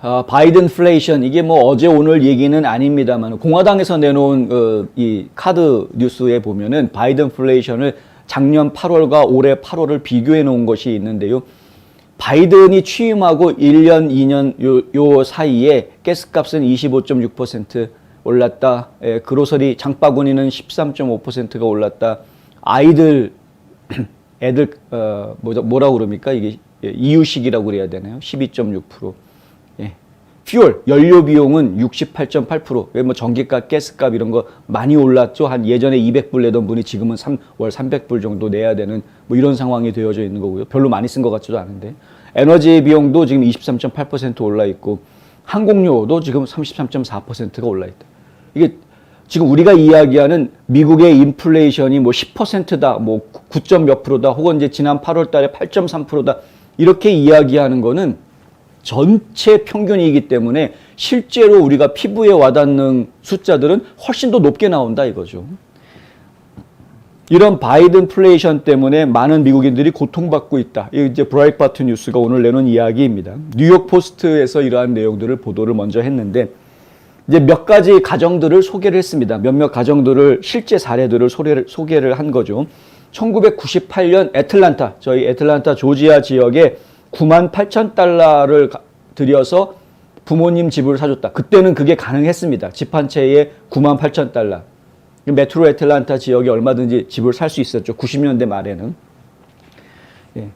바이든플레이션 이게 뭐 어제 오늘 얘기는 아닙니다만 공화당에서 내놓은 이 카드 뉴스에 보면은 바이든플레이션을 작년 8월과 올해 8월을 비교해 놓은 것이 있는데요. 바이든이 취임하고 1년, 2년 요 사이에 가스값은 25.6% 올랐다. 그로서리 장바구니는 13.5%가 올랐다. 애들 뭐라고 그럽니까? 이게 이유식이라고 그래야 되나요? 12.6%. 예. 퓨얼 연료 비용은 68.8%. 뭐 전기값, 가스값 이런 거 많이 올랐죠. 한 예전에 200불 내던 분이 지금은 월 300불 정도 내야 되는 뭐 이런 상황이 되어져 있는 거고요. 별로 많이 쓴 것 같지도 않은데. 에너지 비용도 지금 23.8% 올라 있고 항공료도 지금 33.4%가 올라 있다. 이게 지금 우리가 이야기하는 미국의 인플레이션이 뭐 10%다, 뭐 9. 몇 %다, 혹은 이제 지난 8월 달에 8.3%다 이렇게 이야기하는 거는 전체 평균이기 때문에 실제로 우리가 피부에 와닿는 숫자들은 훨씬 더 높게 나온다 이거죠. 이런 바이든플레이션 때문에 많은 미국인들이 고통받고 있다. 이제 브라이트바트 뉴스가 오늘 내놓은 이야기입니다. 뉴욕 포스트에서 이러한 내용들을 보도를 먼저 했는데 이제 몇 가지 가정들을 소개를 했습니다. 몇몇 가정들을 실제 사례들을 소개를 한 거죠. 1998년 애틀란타, 저희 애틀란타 조지아 지역에 98,000달러를 들여서 부모님 집을 사줬다. 그때는 그게 가능했습니다. 집 한 채에 98,000달러. 메트로 애틀란타 지역에 얼마든지 집을 살 수 있었죠. 90년대 말에는. 예.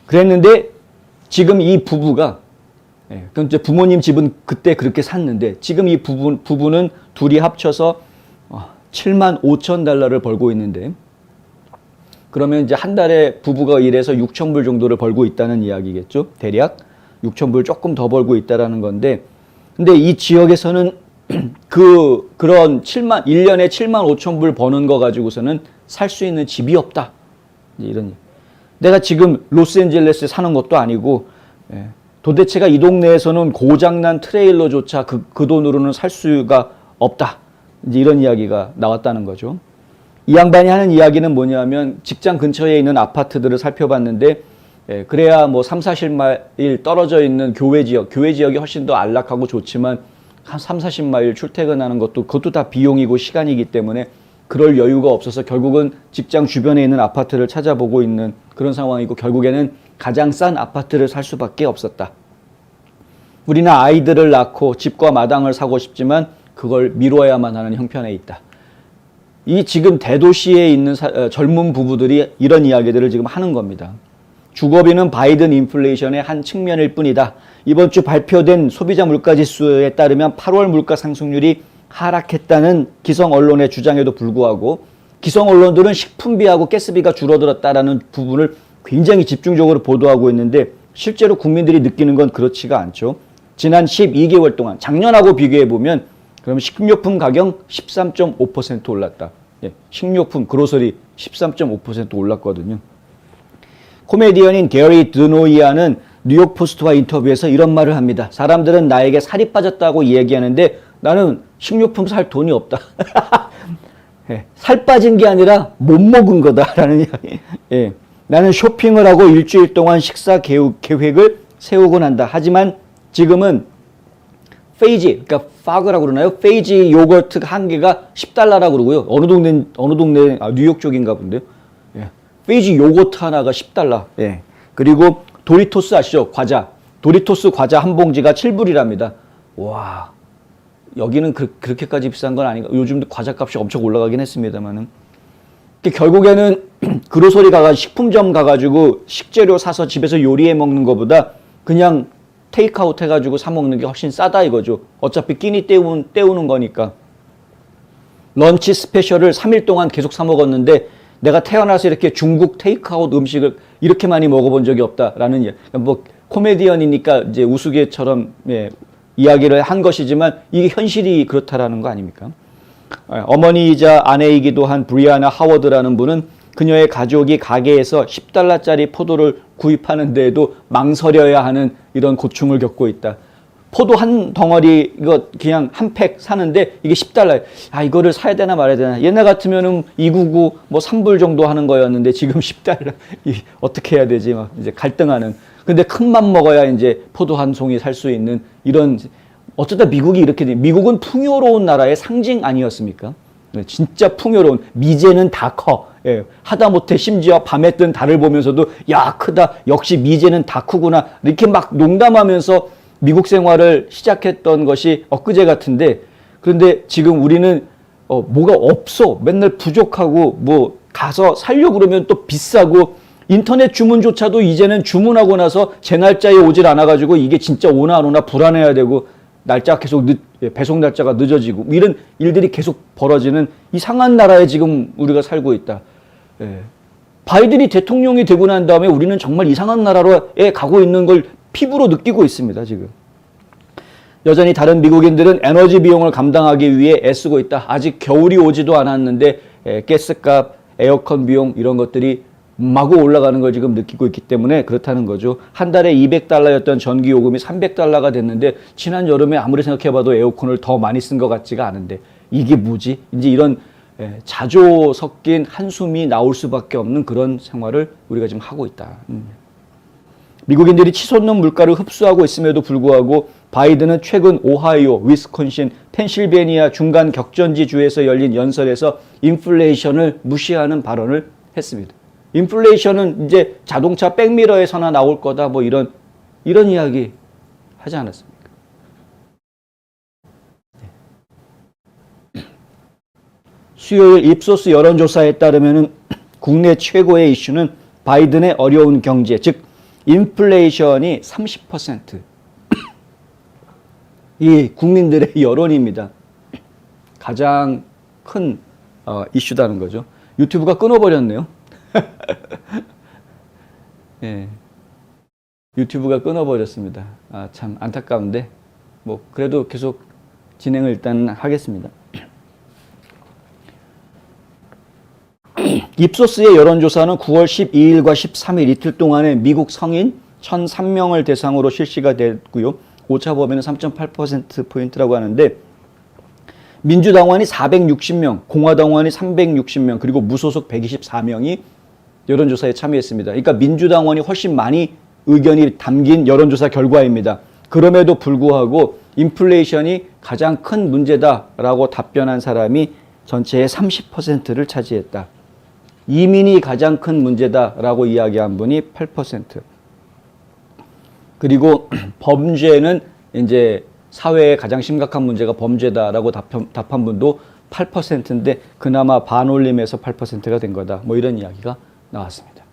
그랬는데 지금 이 부부가 그럼 이제 부모님 집은 그때 그렇게 샀는데 지금 이 부부는 둘이 합쳐서 75,000달러를 벌고 있는데 그러면 이제 한 달에 부부가 일해서 6,000불 정도를 벌고 있다는 이야기겠죠. 대략 6,000불 조금 더 벌고 있다라는 건데 근데 이 지역에서는 그런 1년에 75,000불 버는 거 가지고서는 살 수 있는 집이 없다. 이런. 내가 지금 로스앤젤레스에 사는 것도 아니고 도대체가 이 동네에서는 고장난 트레일러조차 그 돈으로는 살 수가 없다. 이제 이런 이야기가 나왔다는 거죠. 이 양반이 하는 이야기는 뭐냐면 직장 근처에 있는 아파트들을 살펴봤는데 그래야 뭐 3, 40마일 떨어져 있는 교외 지역이 훨씬 더 안락하고 좋지만 한 3, 40마일 출퇴근하는 그것도 다 비용이고 시간이기 때문에 그럴 여유가 없어서 결국은 직장 주변에 있는 아파트를 찾아보고 있는 그런 상황이고 결국에는 가장 싼 아파트를 살 수밖에 없었다. 우리는 아이들을 낳고 집과 마당을 사고 싶지만 그걸 미뤄야만 하는 형편에 있다. 이 지금 대도시에 있는 젊은 부부들이 이런 이야기들을 지금 하는 겁니다. 주거비는 바이든 인플레이션의 한 측면일 뿐이다. 이번 주 발표된 소비자 물가지수에 따르면 8월 물가 상승률이 하락했다는 기성 언론의 주장에도 불구하고 기성 언론들은 식품비하고 가스비가 줄어들었다라는 부분을 굉장히 집중적으로 보도하고 있는데 실제로 국민들이 느끼는 건 그렇지가 않죠. 지난 12개월 동안 작년하고 비교해보면 그러면 식료품 가격 13.5% 올랐다. 식료품, 그로서리 13.5% 올랐거든요. 코미디언인 게리 드노이아는 뉴욕 포스트와 인터뷰에서 이런 말을 합니다. 사람들은 나에게 살이 빠졌다고 얘기하는데 나는 식료품 살 돈이 없다. 살 빠진 게 아니라 못 먹은 거다라는 이야기. 나는 쇼핑을 하고 일주일 동안 식사 계획을 세우곤 한다. 하지만 지금은 페이지, 그러니까 파그라고 그러나요? 페이지 요거트 한 개가 10달러라고 그러고요. 어느 동네, 뉴욕 쪽인가 본데요. 페이지 요거트 하나가 10달러. 그리고 도리토스 아시죠? 과자. 도리토스 과자 한 봉지가 7불이랍니다. 와, 여기는 그렇게까지 비싼 건 아닌가. 요즘 과자 값이 엄청 올라가긴 했습니다만은. 결국에는 그로서리 가가지고 식품점 가가지고 식재료 사서 집에서 요리해 먹는 것보다 그냥 테이크아웃 해가지고 사 먹는 게 훨씬 싸다 이거죠. 어차피 끼니 때우는 거니까. 런치 스페셜을 3일 동안 계속 사 먹었는데 내가 태어나서 이렇게 중국 테이크아웃 음식을 이렇게 많이 먹어본 적이 없다라는 뭐 코미디언이니까 이제 우스개처럼 이야기를 한 것이지만 이게 현실이 그렇다라는 거 아닙니까? 어머니이자 아내이기도 한 브리아나 하워드라는 분은 그녀의 가족이 가게에서 10달러짜리 포도를 구입하는 데에도 망설여야 하는 이런 고충을 겪고 있다. 포도 한 덩어리 이거 그냥 한 팩 사는데 이게 10달러. 아, 이거를 사야 되나 말아야 되나. 옛날 같으면은 299 뭐 3불 정도 하는 거였는데 지금 10달러. 어떻게 해야 되지? 막 이제 갈등하는. 근데 큰 맘 먹어야 이제 포도 한 송이 살 수 있는 이런, 어쩌다 미국이 이렇게 돼. 미국은 풍요로운 나라의 상징 아니었습니까? 진짜 풍요로운, 미제는 다 커. 예, 하다못해 심지어 밤에 뜬 달을 보면서도 야, 크다. 역시 미제는 다 크구나. 이렇게 막 농담하면서 미국 생활을 시작했던 것이 엊그제 같은데, 그런데 지금 우리는 뭐가 없어. 맨날 부족하고 뭐 가서 살려고 그러면 또 비싸고, 인터넷 주문조차도 이제는 주문하고 나서 제 날짜에 오질 않아가지고 이게 진짜 오나 안 오나 불안해야 되고, 날짜가 계속 배송 날짜가 늦어지고, 이런 일들이 계속 벌어지는 이상한 나라에 지금 우리가 살고 있다. 예. 바이든이 대통령이 되고 난 다음에 우리는 정말 이상한 나라로에 가고 있는 걸 피부로 느끼고 있습니다, 지금. 여전히 다른 미국인들은 에너지 비용을 감당하기 위해 애쓰고 있다. 아직 겨울이 오지도 않았는데 가스값, 에어컨 비용 이런 것들이 마구 올라가는 걸 지금 느끼고 있기 때문에 그렇다는 거죠. 한 달에 200달러였던 전기 요금이 300달러가 됐는데, 지난 여름에 아무리 생각해봐도 에어컨을 더 많이 쓴 것 같지가 않은데 이게 뭐지? 이제 이런 자조 섞인 한숨이 나올 수밖에 없는 그런 생활을 우리가 지금 하고 있다. 미국인들이 치솟는 물가를 흡수하고 있음에도 불구하고 바이든은 최근 오하이오, 위스콘신, 펜실베니아 중간 격전지 주에서 열린 연설에서 인플레이션을 무시하는 발언을 했습니다. 인플레이션은 이제 자동차 백미러에서나 나올 거다, 뭐 이런 이야기 하지 않았습니까? 수요일 입소스 여론조사에 따르면 국내 최고의 이슈는 바이든의 어려운 경제, 즉 인플레이션이 30%. 이 국민들의 여론입니다. 가장 큰 이슈다는 거죠. 유튜브가 끊어버렸네요. 예. 유튜브가 끊어버렸습니다. 아, 참 안타까운데 뭐 그래도 계속 진행을 일단 하겠습니다. 입소스의 여론조사는 9월 12일과 13일 이틀 동안에 미국 성인 1,003명을 대상으로 실시가 됐고요. 오차 범위는 3.8%포인트라고 하는데, 민주당원이 460명, 공화당원이 360명, 그리고 무소속 124명이 여론조사에 참여했습니다. 그러니까 민주당원이 훨씬 많이 의견이 담긴 여론조사 결과입니다. 그럼에도 불구하고 인플레이션이 가장 큰 문제다라고 답변한 사람이 전체의 30%를 차지했다. 이민이 가장 큰 문제다라고 이야기한 분이 8%. 그리고 범죄는 이제 사회의 가장 심각한 문제가 범죄다라고 답한 분도 8%인데 그나마 반올림에서 8%가 된 거다. 뭐 이런 이야기가 나왔습니다.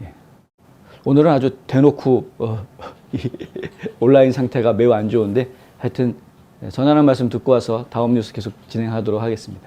예. 오늘은 아주 대놓고 온라인 상태가 매우 안 좋은데, 하여튼 전하는 말씀 듣고 와서 다음 뉴스 계속 진행하도록 하겠습니다.